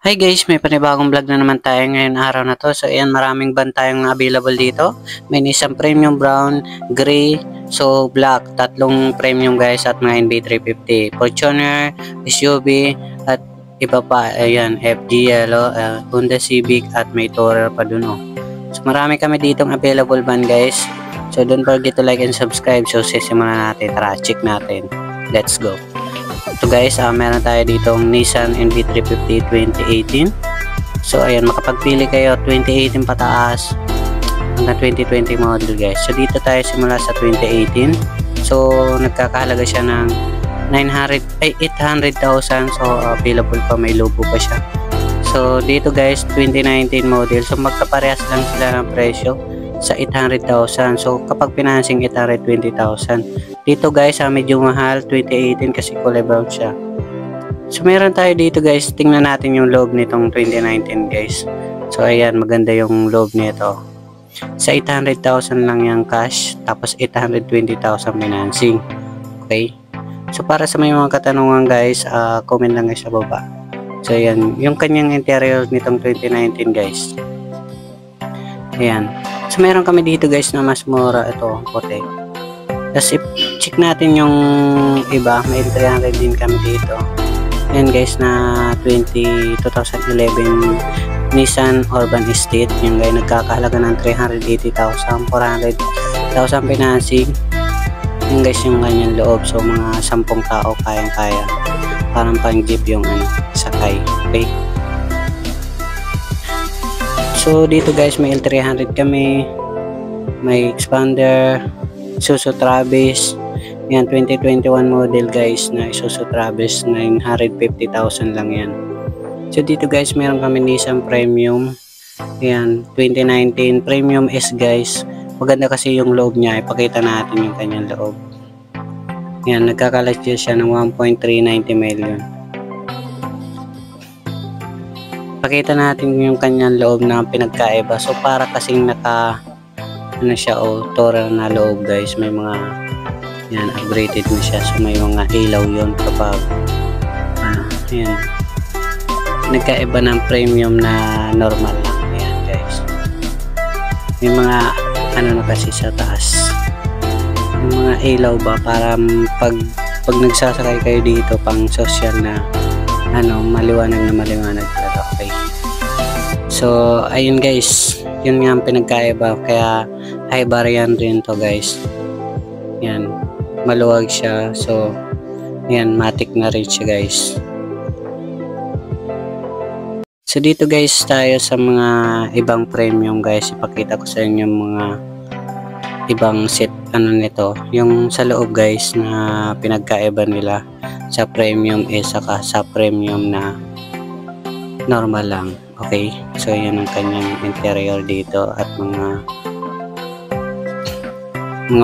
Hi guys, may panibagong vlog na naman tayo ngayon araw na to. So ayan, maraming van tayong available dito. May Nissan Premium Brown, Gray, so Black. Tatlong premium guys at mga NV350. Fortuner, SUV, at iba pa. Ayan, FG Yellow, Honda Civic at may Tourer pa dun oh. So marami kami ditong available van guys. So don't forget to like and subscribe. So sisimulan natin. Tara, check natin. Let's go. So guys, meron tayo ditong Nissan NV350 2018. So ayan, makapagpili kayo 2018 pataas hanggang 2020 model guys. So dito tayo simula sa 2018. So nagkakahalaga siya ng 800,000. So available pa, may logo pa siya. So dito guys, 2019 model. So magkaparehas lang sila ng presyo sa 800,000. So kapag financing 820,000. Dito guys, medyo mahal 2018 kasi kulay brown siya. So meron tayo dito guys, tingnan natin yung loob nitong 2019 guys. So ayan, maganda yung loob nito. Sa 800,000 lang yung cash, tapos 820,000 financing. Okay? So para sa may mga katanungan guys, comment lang guys sa baba. So ayan, yung kanyang interior nitong 2019 guys. Ayan. So meron kami dito guys na mas mura, ito puti. Tapos check natin yung iba, may 300 din kami dito. Ayan guys, na 2011 Nissan Urban Estate. Yung guys nagkakahalaga ng 380,000, 400,000 financing. Yung guys yung kanyang loob. So mga 10 tao kayang-kaya. Parang pang jeep yung sakay. Okay. So dito guys, may L300 kami. May expander, Isuzu Travis. Yan, 2021 model guys na Isuzu Travis, 950,000 lang yan. So dito guys, meron kami Nissan Premium. Yan, 2019 Premium S guys. Maganda kasi yung loob niya. Ipakita natin yung kanyang loob. Yan, nagkakalasya siya ng 1.390 million. Pakita natin yung kanyang loob na pinagkaiba. So para kasing siya Tourer na loob guys, may mga yan, upgraded na siya. So may mga ilaw yon kapag yan, nagkaiba ng premium na normal lang. Ayan guys, may mga na kasi sa taas, yung mga ilaw ba para pag nagsasakay kayo dito pang social na maliwanag na maliwanag talaga. Okay, so ayun guys, yun nga ang pinagkaiba, kaya high variant rin to guys. Yan, maluwag siya. So yan, matic na rin siya guys. So dito guys tayo sa mga ibang premium guys. Ipakita ko sa inyo mga ibang set nito. Yung sa loob guys na pinagkaiba nila sa premium saka sa premium na normal lang. Okay, so yan ang kanyang interior dito at mga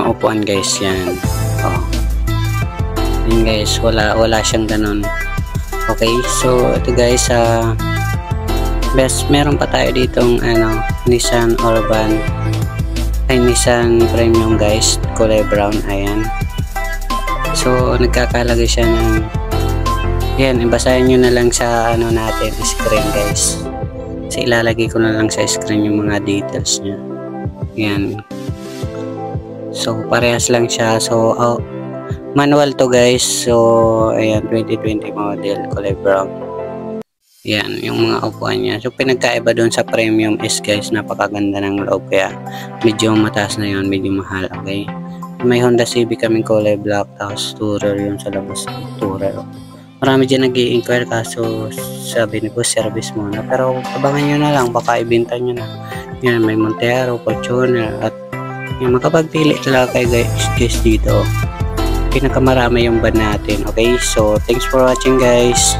upuan guys. Yan, oh yun guys, wala siyang ganun. Okay, so ito guys, meron pa tayo ditong Nissan Urban, Nissan Premium guys, kulay brown. Ayan, so nagkakahalaga siya ng yan, ibasahin nyo na lang sa natin screen guys. So ilalagay ko na lang sa screen yung mga details niya. Yan, so parehas lang siya. So manual to guys. So ayan, 2020 model, kulay brown. Yan, yung mga upuan niya. So pinagkaiba doon sa Premium S guys, napakaganda ng loob, kaya medyo mataas na yun, medyo mahal. Okay, may Honda Civic kaming kulay black, tapos Tourer yung sa labas, Tourer. Marami dyan nag-i-inquire, kaso sabi ni ko service muna, pero abangan nyo na lang, baka ibenta nyo na. Yan, may Montero, Fortuner, at yung makapagpili talaga kayo guys dito. Pinakamarami yung van natin. Okay, so thanks for watching guys.